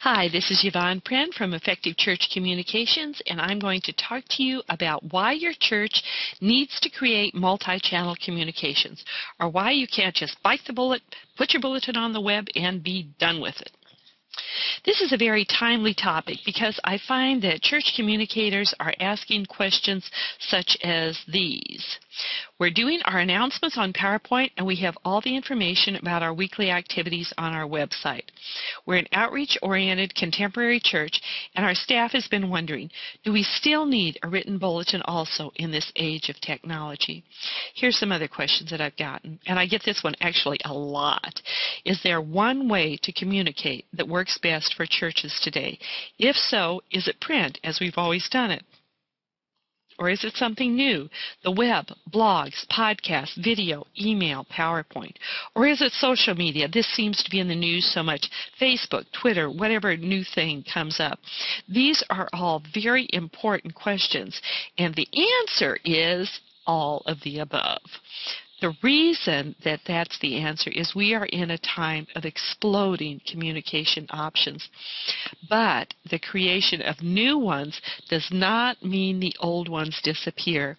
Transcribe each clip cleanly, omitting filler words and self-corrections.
Hi, this is Yvon Prehn from Effective Church Communications, and I'm going to talk to you about why your church needs to create multi-channel communications, or why you can't just bite the bullet, put your bulletin on the web, and be done with it. This is a very timely topic because I find that church communicators are asking questions such as these. We're doing our announcements on PowerPoint, and we have all the information about our weekly activities on our website. We're an outreach-oriented contemporary church, and our staff has been wondering, do we still need a written bulletin also in this age of technology? Here's some other questions that I've gotten, and I get this one actually a lot. Is there one way to communicate that works best for churches today? If so, is it print, as we've always done it? Or is it something new? The web, blogs, podcasts, video, email, PowerPoint. Or is it social media? This seems to be in the news so much. Facebook, Twitter, whatever new thing comes up. These are all very important questions. And the answer is all of the above. The reason that that's the answer is we are in a time of exploding communication options. But the creation of new ones does not mean the old ones disappear.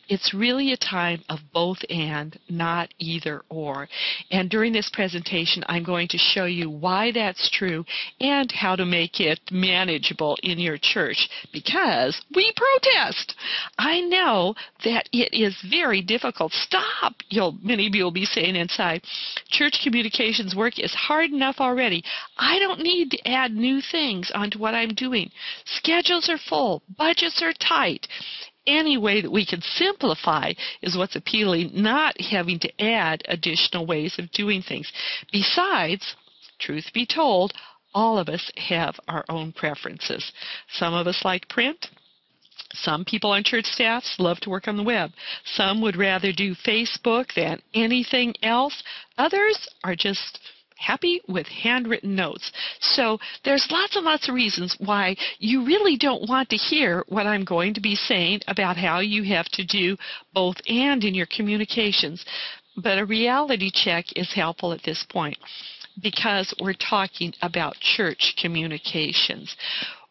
It's really a time of both and, not either or. And during this presentation, I'm going to show you why that's true and how to make it manageable in your church, because we protest. I know that it is very difficult. Stop! Many of you will be saying inside, church communications work is hard enough already. I don't need to add new things onto what I'm doing. Schedules are full. Budgets are tight. Any way that we can simplify is what's appealing, not having to add additional ways of doing things. Besides, truth be told, all of us have our own preferences. Some of us like print. Some people on church staffs love to work on the web. Some would rather do Facebook than anything else. Others are just happy with handwritten notes. So there's lots and lots of reasons why you really don't want to hear what I'm going to be saying about how you have to do both and in your communications. But a reality check is helpful at this point because we're talking about church communications.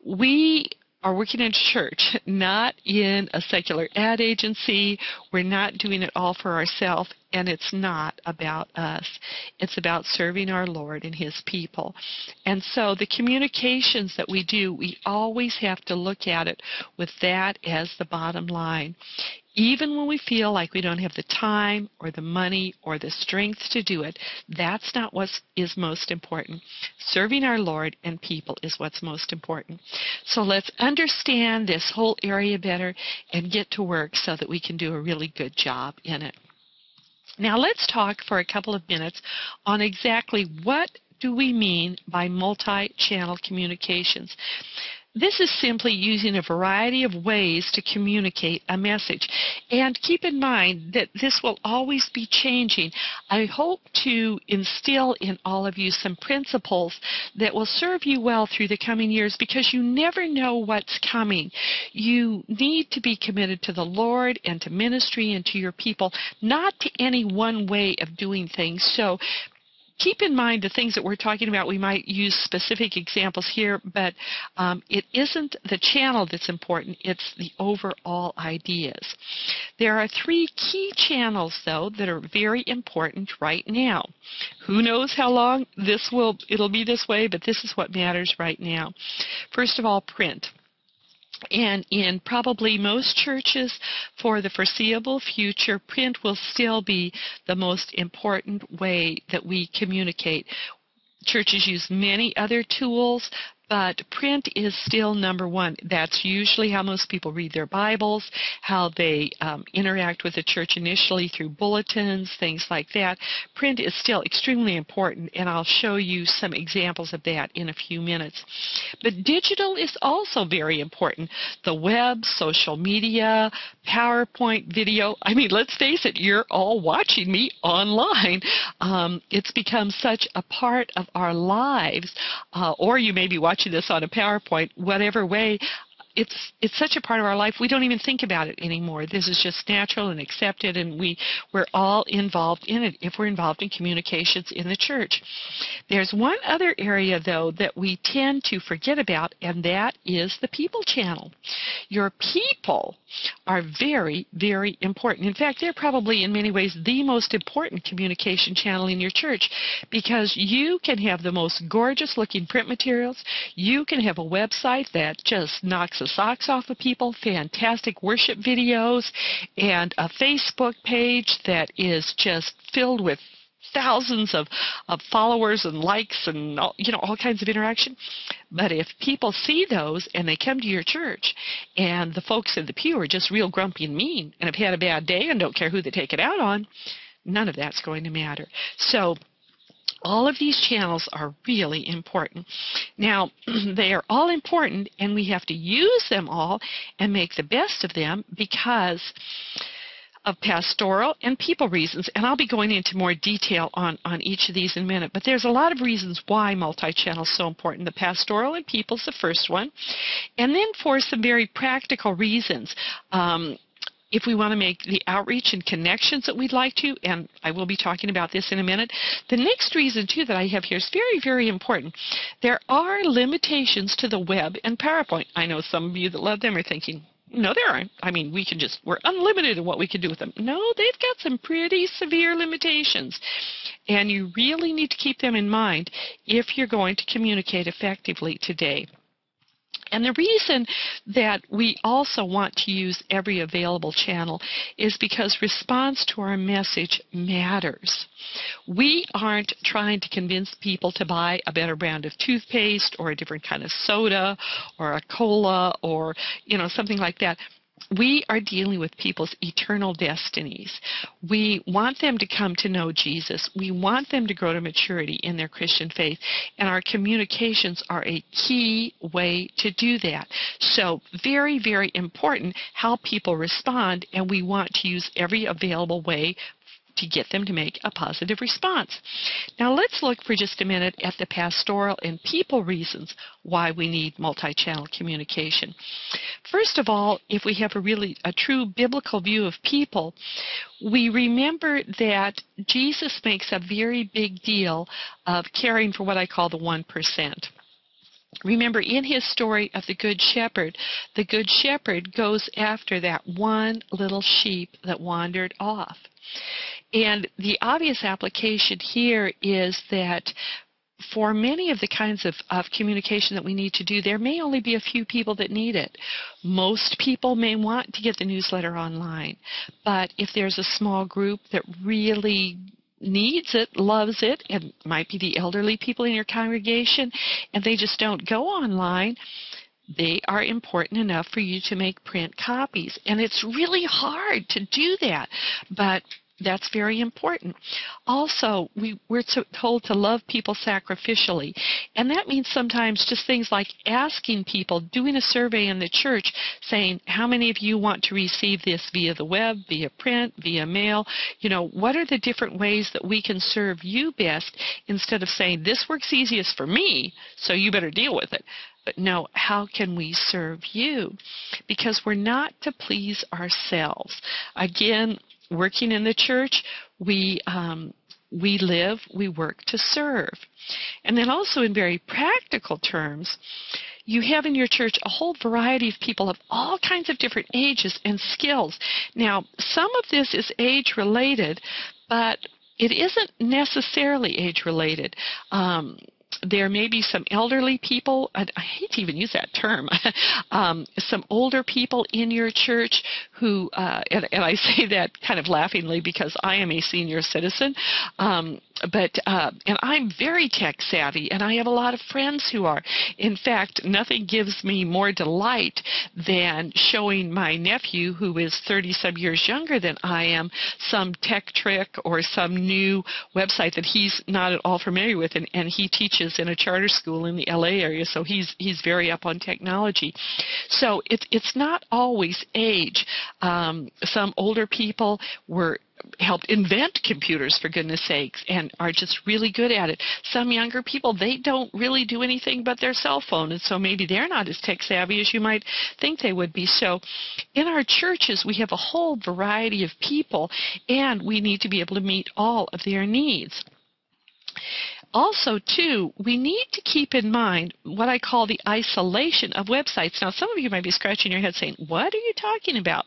We are working in church, not in a secular ad agency. We're not doing it all for ourselves, and it's not about us. It's about serving our Lord and His people. And so the communications that we do, we always have to look at it with that as the bottom line. Even when we feel like we don't have the time or the money or the strength to do it, that's not what is most important. Serving our Lord and people is what's most important. So let's understand this whole area better and get to work so that we can do a really good job in it. Now let's talk for a couple of minutes on exactly what do we mean by multi-channel communications. This is simply using a variety of ways to communicate a message. And keep in mind that this will always be changing. I hope to instill in all of you some principles that will serve you well through the coming years because you never know what's coming. You need to be committed to the Lord and to ministry and to your people, not to any one way of doing things. So keep in mind the things that we're talking about. We might use specific examples here, but it isn't the channel that's important. It's the overall ideas. There are three key channels, though, that are very important right now. Who knows how long it'll be this way, but this is what matters right now. First of all, print. And in probably most churches for the foreseeable future, print will still be the most important way that we communicate. Churches use many other tools, but print is still number one. That's usually how most people read their Bibles, how they interact with the church initially through bulletins, things like that. Print is still extremely important, and I'll show you some examples of that in a few minutes. But digital is also very important. The web, social media, PowerPoint, video. I mean, let's face it, you're all watching me online. It's become such a part of our lives, or you may be watching this on a PowerPoint, whatever way. it's such a part of our life, we don't even think about it anymore. This is just natural and accepted, and we're all involved in it if we're involved in communications in the church. There's one other area, though, that we tend to forget about, and that is the people channel. Your people are very, very important. In fact, they're probably in many ways the most important communication channel in your church, because you can have the most gorgeous looking print materials. You can have a website that just knocks the socks off of people, fantastic worship videos, and a Facebook page that is just filled with thousands of followers and likes and all kinds of interaction. But if people see those and they come to your church and the folks in the pew are just real grumpy and mean and have had a bad day and don't care who they take it out on, none of that's going to matter. So all of these channels are really important. Now, they are all important, and we have to use them all and make the best of them because of pastoral and people reasons. And I'll be going into more detail on each of these in a minute. But there's a lot of reasons why multi-channel is so important. The pastoral and people is the first one. And then for some very practical reasons, if we want to make the outreach and connections that we'd like to, and I will be talking about this in a minute. The next reason, too, that I have here is very, very important. There are limitations to the web and PowerPoint. I know some of you that love them are thinking, no, there aren't. I mean, we're unlimited in what we can do with them. No, they've got some pretty severe limitations. And you really need to keep them in mind if you're going to communicate effectively today. And the reason that we also want to use every available channel is because response to our message matters. We aren't trying to convince people to buy a better brand of toothpaste or a different kind of soda or a cola or, something like that. We are dealing with people's eternal destinies. We want them to come to know Jesus. We want them to grow to maturity in their Christian faith. And our communications are a key way to do that. So very, very important how people respond, and we want to use every available way to get them to make a positive response. Now let's look for just a minute at the pastoral and people reasons why we need multi-channel communication. First of all, if we have a true biblical view of people, we remember that Jesus makes a very big deal of caring for what I call the 1%. Remember, in his story of the Good Shepherd goes after that one little sheep that wandered off. And the obvious application here is that for many of the kinds of communication that we need to do, there may only be a few people that need it. Most people may want to get the newsletter online, but if there's a small group that really needs it, loves it, and it might be the elderly people in your congregation, and they just don't go online, they are important enough for you to make print copies. And it's really hard to do that, but that's very important. Also, we're told to love people sacrificially, and that means sometimes just things like asking people, doing a survey in the church, saying, how many of you want to receive this via the web, via print, via mail? What are the different ways that we can serve you best, instead of saying, this works easiest for me, so you better deal with it. But no, how can we serve you? Because we're not to please ourselves. Again, working in the church, we work to serve. And then also in very practical terms, you have in your church a whole variety of people of all kinds of different ages and skills. Now, some of this is age-related, but it isn't necessarily age-related. There may be some elderly people, and I hate to even use that term, some older people in your church who, and I say that kind of laughingly because I am a senior citizen, and I'm very tech savvy, and I have a lot of friends who are. In fact, nothing gives me more delight than showing my nephew, who is 30-some years younger than I am, some tech trick or some new website that he's not at all familiar with, and he teaches teaches in a charter school in the LA area, so he's very up on technology. So it's not always age. Some older people helped invent computers, for goodness sakes, and are just really good at it. Some younger people, they don't really do anything but their cell phone, and so maybe they're not as tech savvy as you might think they would be. So in our churches, we have a whole variety of people, and we need to be able to meet all of their needs. Also, too, we need to keep in mind what I call the isolation of websites. Now, some of you might be scratching your head saying, what are you talking about?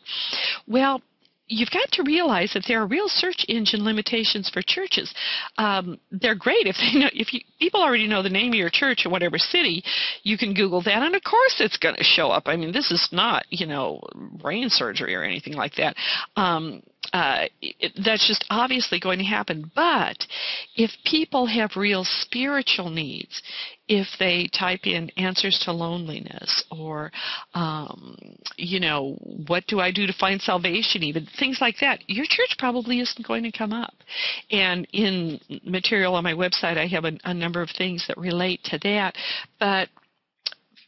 Well, you've got to realize that there are real search engine limitations for churches. They're great if they know, people already know the name of your church in whatever city, you can Google that, and of course it's going to show up. I mean, this is not, brain surgery or anything like that. That's just obviously going to happen. But if people have real spiritual needs, if they type in answers to loneliness or, what do I do to find salvation, even things like that, your church probably isn't going to come up. And in material on my website, I have a number of things that relate to that. But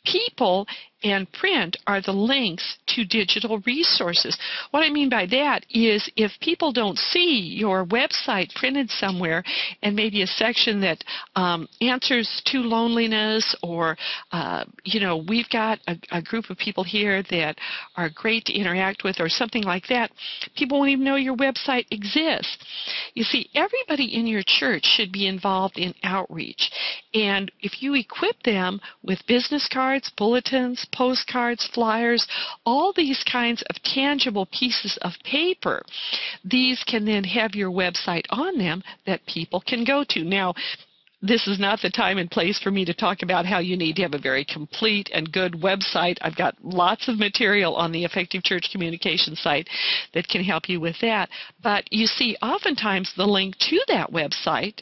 people and print are the links to digital resources. What I mean by that is if people don't see your website printed somewhere and maybe a section that answers to loneliness or, we've got a group of people here that are great to interact with or something like that, people won't even know your website exists. You see, everybody in your church should be involved in outreach. And if you equip them with business cards, bulletins, postcards, flyers, all these kinds of tangible pieces of paper, these can then have your website on them that people can go to. Now, this is not the time and place for me to talk about how you need to have a very complete and good website. I've got lots of material on the Effective Church Communication site that can help you with that. But you see, oftentimes the link to that website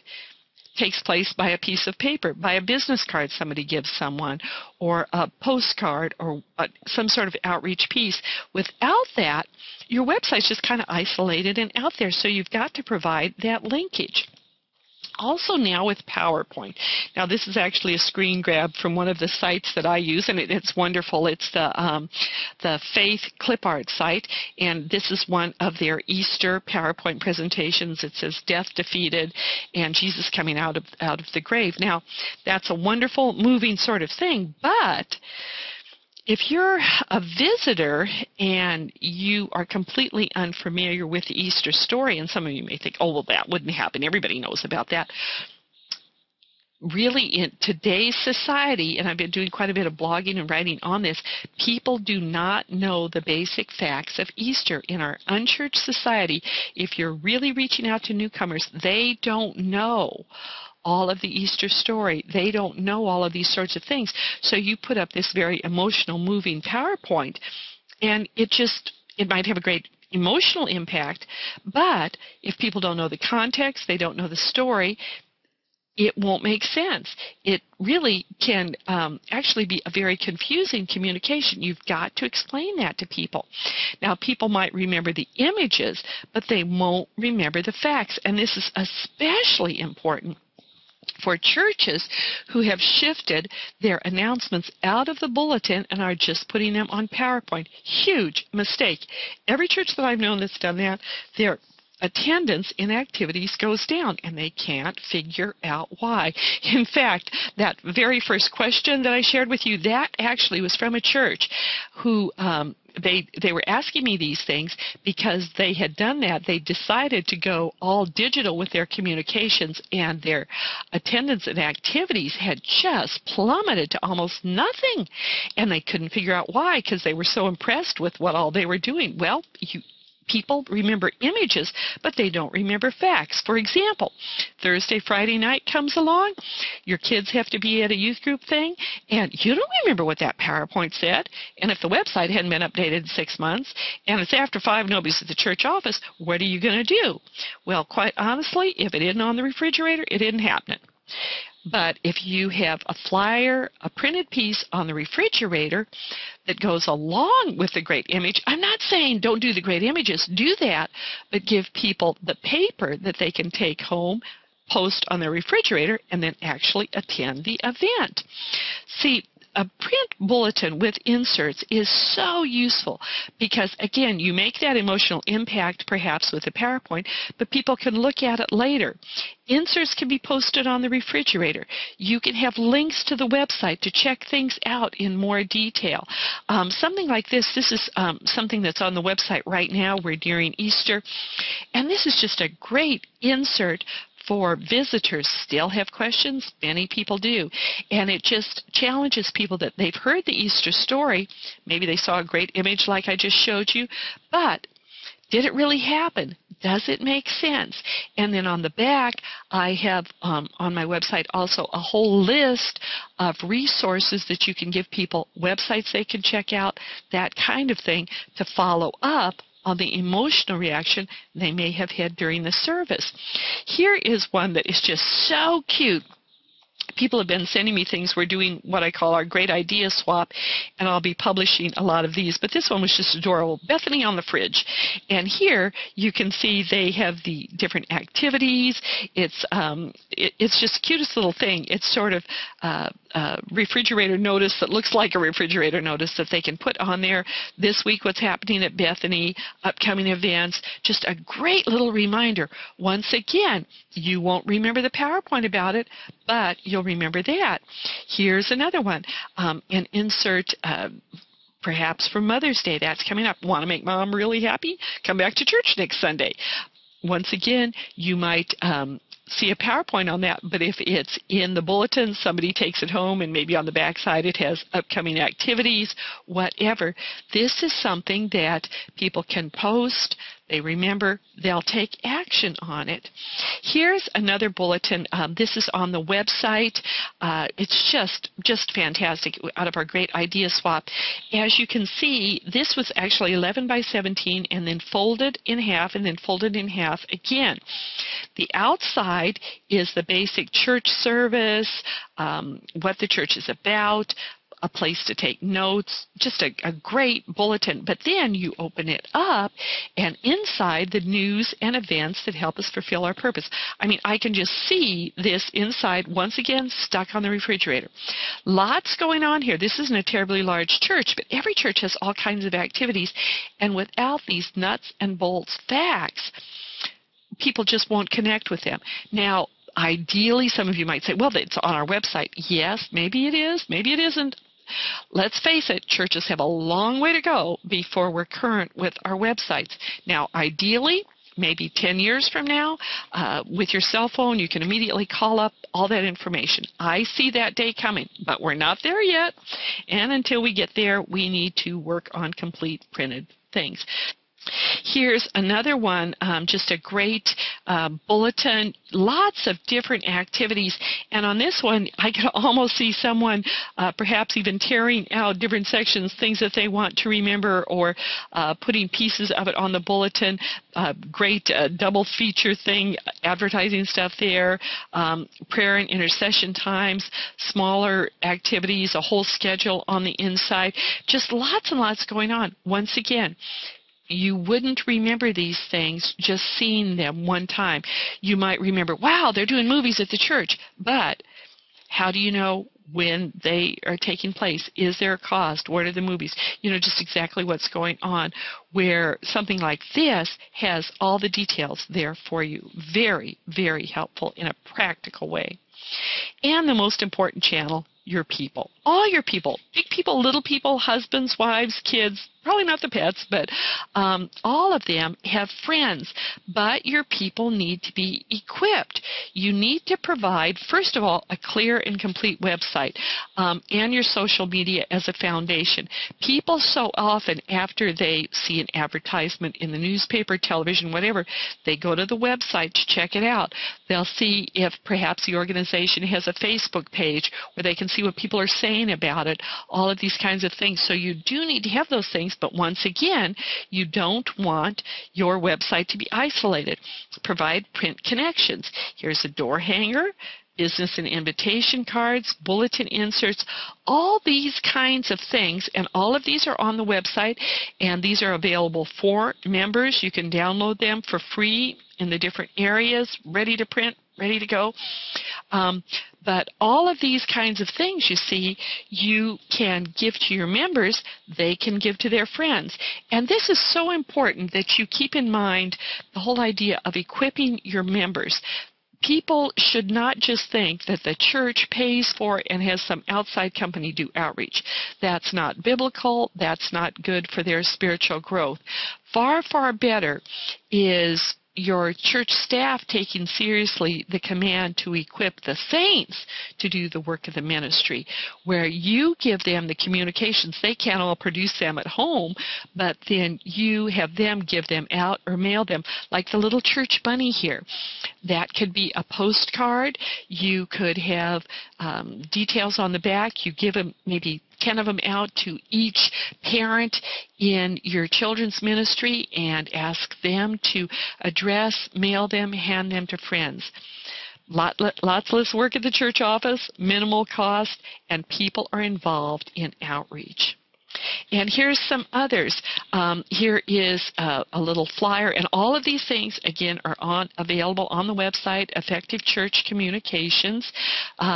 takes place by a piece of paper, by a business card somebody gives someone, or a postcard, or some sort of outreach piece. Without that, your website's just kind of isolated and out there, so you've got to provide that linkage. Also now with PowerPoint. Now this is actually a screen grab from one of the sites that I use, and it's wonderful. It's the Faith Clip Art site, and this is one of their Easter PowerPoint presentations. It says Death Defeated and Jesus Coming out of the Grave. Now that's a wonderful, moving sort of thing, but if you're a visitor and you are completely unfamiliar with the Easter story, and some of you may think, oh, well, that wouldn't happen. Everybody knows about that. Really, in today's society, and I've been doing quite a bit of blogging and writing on this, people do not know the basic facts of Easter. In our unchurched society, if you're really reaching out to newcomers, they don't know all of the Easter story. They don't know all of these sorts of things. So you put up this very emotional, moving PowerPoint, and it might have a great emotional impact, but if people don't know the context, they don't know the story, it won't make sense. It really can actually be a very confusing communication. You've got to explain that to people. Now, people might remember the images, but they won't remember the facts, and this is especially important for churches who have shifted their announcements out of the bulletin and are just putting them on PowerPoint. Huge mistake. Every church that I've known that's done that, their attendance in activities goes down, and they can't figure out why. In fact, that very first question that I shared with you, that actually was from a church who they were asking me these things because they had done that. They decided to go all digital with their communications, and their attendance and activities had just plummeted to almost nothing, and they couldn't figure out why because they were so impressed with what all they were doing. Well, people remember images, but they don't remember facts. For example, Thursday, Friday night comes along, your kids have to be at a youth group thing, and you don't remember what that PowerPoint said. And if the website hadn't been updated in 6 months, and it's after 5, nobody's at the church office, what are you going to do? Well, quite honestly, if it isn't on the refrigerator, it isn't happening. But if you have a flyer, a printed piece on the refrigerator that goes along with the great image, I'm not saying don't do the great images, do that, but give people the paper that they can take home, post on their refrigerator and then actually attend the event. See, a print bulletin with inserts is so useful because, again, you make that emotional impact perhaps with a PowerPoint, but people can look at it later. Inserts can be posted on the refrigerator. You can have links to the website to check things out in more detail. Something like this is something that's on the website right now. We're nearing Easter, and this is just a great insert for visitors. Still have questions? Many people do. And it just challenges people that they've heard the Easter story. Maybe they saw a great image like I just showed you, but did it really happen? Does it make sense? And then on the back, I have on my website also a whole list of resources that you can give people, websites they can check out, that kind of thing, to follow up on the emotional reaction they may have had during the service. Here is one that is just so cute. People have been sending me things. We're doing what I call our great idea swap, and I'll be publishing a lot of these. But this one was just adorable. Bethany on the fridge. And here you can see they have the different activities. It's just the cutest little thing. It's sort of a refrigerator notice that looks like a refrigerator notice that they can put on there. This week, what's happening at Bethany, upcoming events, just a great little reminder. Once again, you won't remember the PowerPoint about it, but you'll remember that. Here's another one, an insert perhaps for Mother's Day. That's coming up. Want to make Mom really happy? Come back to church next Sunday. Once again, you might see a PowerPoint on that, but if it's in the bulletin, somebody takes it home, and maybe on the back side it has upcoming activities, whatever. This is something that people can post. They remember, they'll take action on it. Here's another bulletin. This is on the website. It's just fantastic, out of our great idea swap. As you can see, this was actually 11 by 17 and then folded in half and then folded in half again. The outside is the basic church service, what the church is about, a place to take notes, just a great bulletin. But then you open it up, and inside the news and events that help us fulfill our purpose. I mean, I can just see this inside, once again, stuck on the refrigerator. Lots going on here. This isn't a terribly large church, but every church has all kinds of activities, and without these nuts and bolts facts, people just won't connect with them. Now, ideally, some of you might say, well, it's on our website. Yes, maybe it is, maybe it isn't. Let's face it, churches have a long way to go before we're current with our websites. Now, ideally, maybe 10 years from now, with your cell phone, you can immediately call up all that information. I see that day coming, but we're not there yet. And until we get there, we need to work on complete printed things. Here's another one, just a great bulletin, lots of different activities. And on this one, I can almost see someone perhaps even tearing out different sections, things that they want to remember, or putting pieces of it on the bulletin. Great double feature thing, advertising stuff there, prayer and intercession times, smaller activities, a whole schedule on the inside. Just lots and lots going on. Once again, you wouldn't remember these things just seeing them one time. You might remember, wow, they're doing movies at the church, but how do you know when they are taking place? Is there a cost? What are the movies? You know, just exactly what's going on, where something like this has all the details there for you. Very, very helpful in a practical way. And the most important channel, your people. All your people, big people, little people, husbands, wives, kids, probably not the pets, but all of them have friends. But your people need to be equipped. You need to provide, first of all, a clear and complete website and your social media as a foundation. People so often, after they see an advertisement in the newspaper, television, whatever, they go to the website to check it out. They'll see if perhaps the organization has a Facebook page where they can see what people are saying about it, all of these kinds of things. So you do need to have those things, but once again, you don't want your website to be isolated. Provide print connections. Here's a door hanger, business and invitation cards, bulletin inserts, all these kinds of things, and all of these are on the website, and these are available for members. You can download them for free in the different areas, ready to print, ready to go. But all of these kinds of things, you see, you can give to your members, they can give to their friends. And this is so important that you keep in mind the whole idea of equipping your members. People should not just think that the church pays for and has some outside company do outreach. That's not biblical. That's not good for their spiritual growth. Far, far better is your church staff taking seriously the command to equip the saints to do the work of the ministry, where you give them the communications. They can't all produce them at home, but then you have them give them out or mail them, like the little church bunny here. That could be a postcard. You could have details on the back. You give them maybe 10 of them out to each parent in your children's ministry and ask them to address, mail them, hand them to friends. Lots less work at the church office, minimal cost, and people are involved in outreach. And here's some others. Here is a little flyer, and all of these things, again, are available on the website, Effective Church Communications.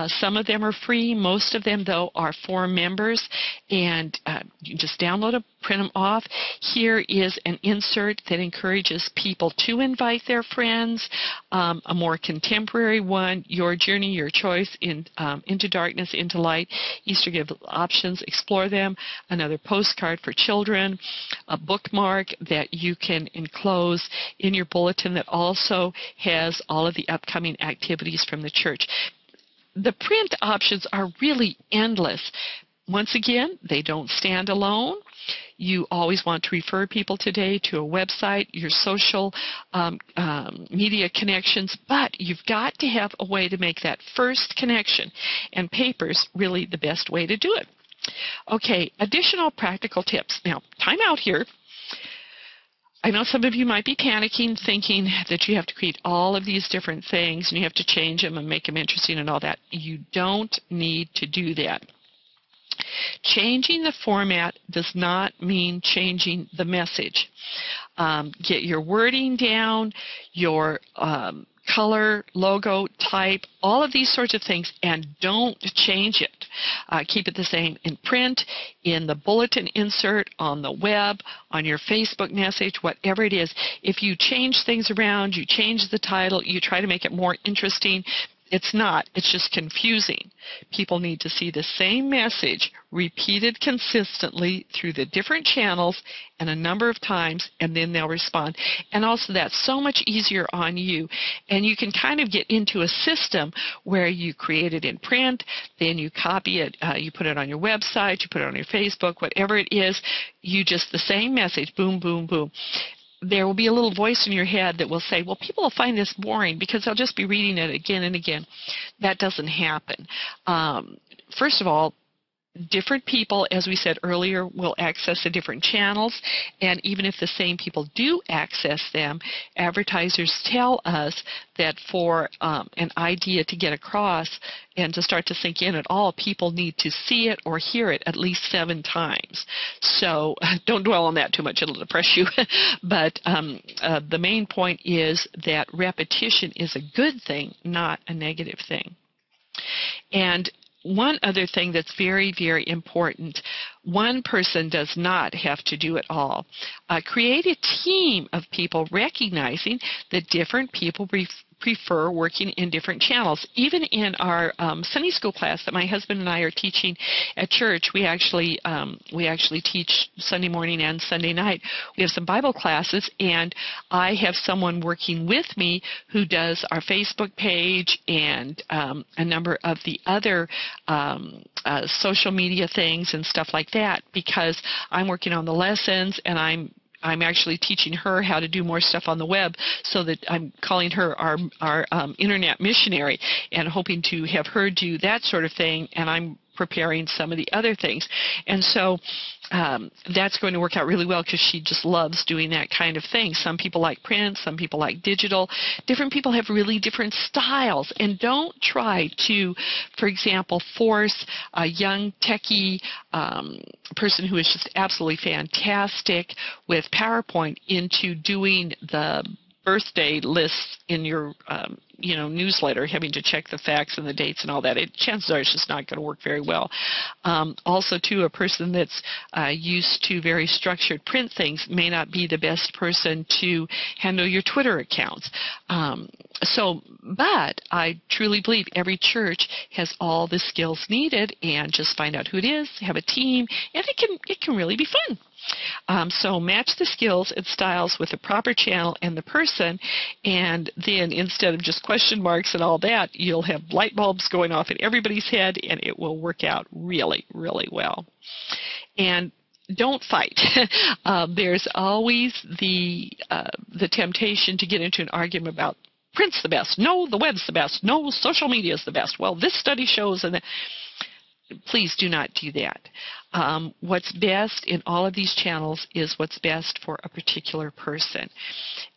Some of them are free. Most of them, though, are for members, and you just download them, print them off. Here is an insert that encourages people to invite their friends, a more contemporary one, Your Journey, Your Choice, Into Darkness, Into Light. Easter gives options, explore them. Another postcard for children, a bookmark that you can enclose in your bulletin that also has all of the upcoming activities from the church. The print options are really endless. Once again, they don't stand alone. You always want to refer people today to a website, your social media connections, but you've got to have a way to make that first connection, and paper's really the best way to do it. Okay, additional practical tips. Now, time out here. I know some of you might be panicking, thinking that you have to create all of these different things and you have to change them and make them interesting and all that. You don't need to do that. Changing the format does not mean changing the message. Get your wording down, your color, logo, type, all of these sorts of things, and don't change it. Keep it the same in print, in the bulletin insert, on the web, on your Facebook message, whatever it is. If you change things around, you change the title, you try to make it more interesting, it's not. It's just confusing. People need to see the same message repeated consistently through the different channels and a number of times, and then they'll respond. And also, that's so much easier on you. And you can kind of get into a system where you create it in print, then you copy it, you put it on your website, you put it on your Facebook, whatever it is, you just the same message, boom, boom, boom. There will be a little voice in your head that will say, well, people will find this boring because they'll just be reading it again and again. That doesn't happen. First of all, different people, as we said earlier, will access the different channels, and even if the same people do access them, advertisers tell us that for an idea to get across and to start to sink in at all, people need to see it or hear it at least 7 times. So don't dwell on that too much, it'll depress you. But the main point is that repetition is a good thing, not a negative thing. And one other thing that's very, very important, one person does not have to do it all. Create a team of people recognizing that different people prefer working in different channels. Even in our Sunday school class that my husband and I are teaching at church, we actually teach Sunday morning and Sunday night. We have some Bible classes, and I have someone working with me who does our Facebook page and a number of the other social media things and stuff like that, because I'm working on the lessons and I'm actually teaching her how to do more stuff on the web, so that I'm calling her our internet missionary and hoping to have her do that sort of thing, and I'm preparing some of the other things. And so that's going to work out really well because she just loves doing that kind of thing. Some people like print, some people like digital. Different people have really different styles, and don't try to, for example, force a young techie person who is just absolutely fantastic with PowerPoint into doing the birthday lists in your newsletter, having to check the facts and the dates and all that, chances are it's just not going to work very well. Also, too, a person that's used to very structured print things may not be the best person to handle your Twitter accounts. But I truly believe every church has all the skills needed, and just find out who it is, have a team, and it can really be fun. So match the skills and styles with the proper channel and the person, and then instead of just question marks and all that, you'll have light bulbs going off in everybody's head, and it will work out really, really well. And don't fight. There's always the temptation to get into an argument about print's the best, no, the web's the best, no, social media is the best. Well, this study shows, and please do not do that. What's best in all of these channels is what's best for a particular person.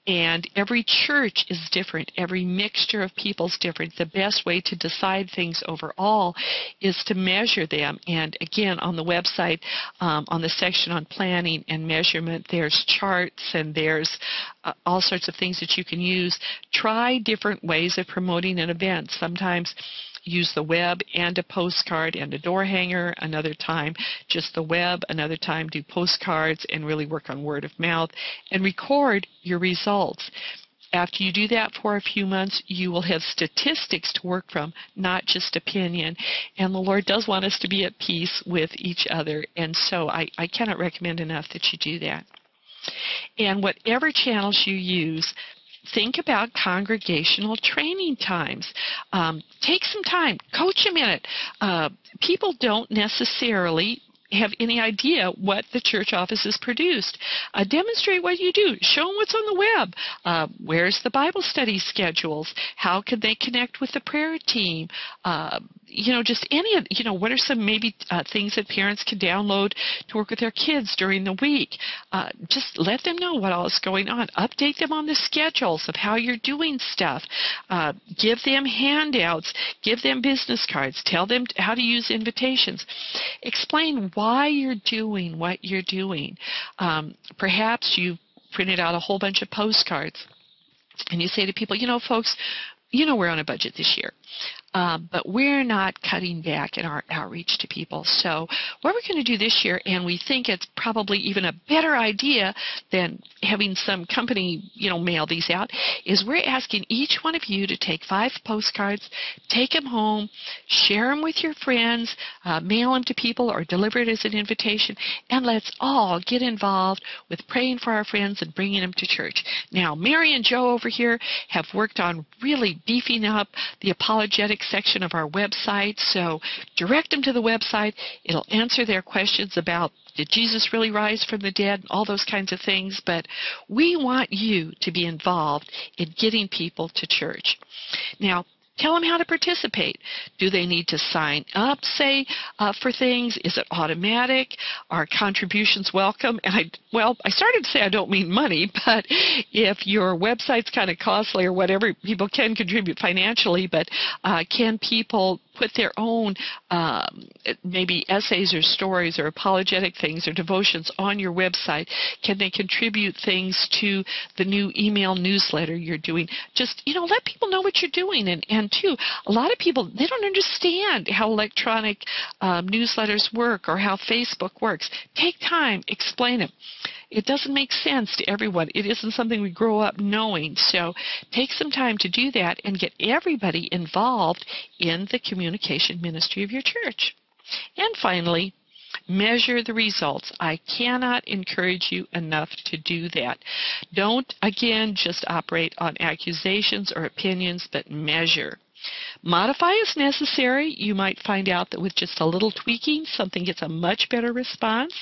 And every church is different. Every mixture of people is different. The best way to decide things overall is to measure them. And again, on the website, on the section on planning and measurement, there's charts and there's all sorts of things that you can use. Try different ways of promoting an event. Sometimes use the web and a postcard and a door hanger. Another time, just the web. Another time, do postcards and really work on word of mouth. And record your results. After you do that for a few months, you will have statistics to work from, not just opinion. And the Lord does want us to be at peace with each other. And so I cannot recommend enough that you do that. And whatever channels you use, think about congregational training times. Take some time. Coach a minute. People don't necessarily have any idea what the church office has produced. Demonstrate what you do. Show them what's on the web. Where's the Bible study schedules? How can they connect with the prayer team? Just any of, what are some maybe things that parents can download to work with their kids during the week? Just let them know what all is going on. Update them on the schedules of how you're doing stuff. Give them handouts. Give them business cards. Tell them how to use invitations. Explain why you're doing what you're doing. Perhaps you've printed out a whole bunch of postcards and you say to people, folks, we're on a budget this year. But we're not cutting back in our outreach to people. So what we're going to do this year, and we think it's probably even a better idea than having some company, mail these out, is we're asking each one of you to take 5 postcards, take them home, share them with your friends, mail them to people or deliver it as an invitation, and let's all get involved with praying for our friends and bringing them to church. Now, Mary and Joe over here have worked on really beefing up the apologetic section of our website, so direct them to the website. It'll answer their questions about did Jesus really rise from the dead, all those kinds of things, but we want you to be involved in getting people to church. Now, tell them how to participate. Do they need to sign up, say, for things? Is it automatic? Are contributions welcome? And I started to say I don't mean money, but if your website's kind of costly or whatever, people can contribute financially, but can people put their own maybe essays or stories or apologetic things or devotions on your website? Can they contribute things to the new email newsletter you're doing? Just, let people know what you're doing. And too, a lot of people, they don't understand how electronic newsletters work or how Facebook works. Take time, explain it. It doesn't make sense to everyone. It isn't something we grow up knowing. So take some time to do that and get everybody involved in the communication ministry of your church. And finally, measure the results. I cannot encourage you enough to do that. Don't, again, just operate on accusations or opinions, but measure. Modify as necessary. You might find out that with just a little tweaking, something gets a much better response.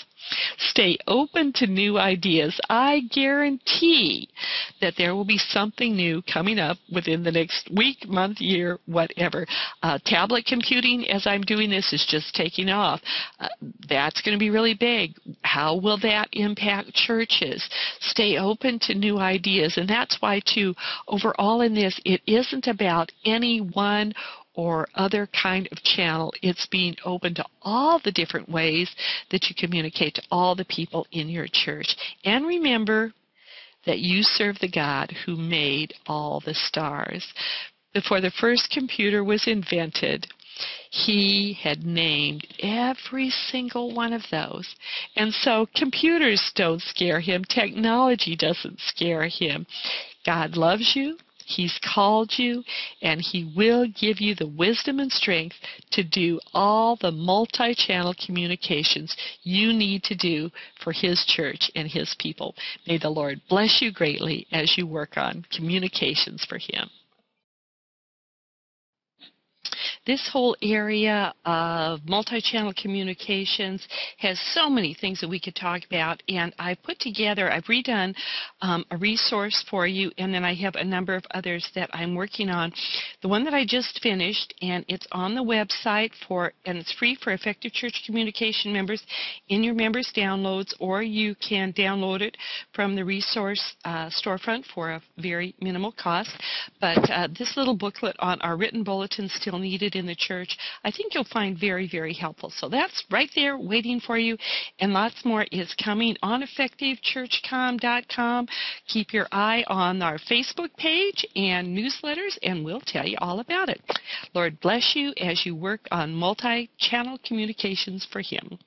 Stay open to new ideas. I guarantee that there will be something new coming up within the next week, month, year, whatever. Tablet computing, as I'm doing this, is just taking off. That's going to be really big. How will that impact churches? Stay open to new ideas. And that's why, too, overall in this, it isn't about any one or other kind of channel. It's being open to all the different ways that you communicate to all the people in your church. And remember, that you serve the God who made all the stars. Before the first computer was invented, He had named every single one of those. And so computers don't scare Him. Technology doesn't scare Him. God loves you. He's called you, and He will give you the wisdom and strength to do all the multi-channel communications you need to do for His church and His people. May the Lord bless you greatly as you work on communications for Him. This whole area of multi-channel communications has so many things that we could talk about, and I've redone a resource for you, and then I have a number of others that I'm working on. The one that I just finished, and it's on the website and it's free for Effective Church Communication members in your members downloads, or you can download it from the resource storefront for a very minimal cost. But this little booklet on our written bulletins still needed in the church, I think you'll find very, very helpful. So that's right there waiting for you, and lots more is coming on effectivechurchcom.com. Keep your eye on our Facebook page and newsletters, and we'll tell you all about it. Lord bless you as you work on multi-channel communications for Him.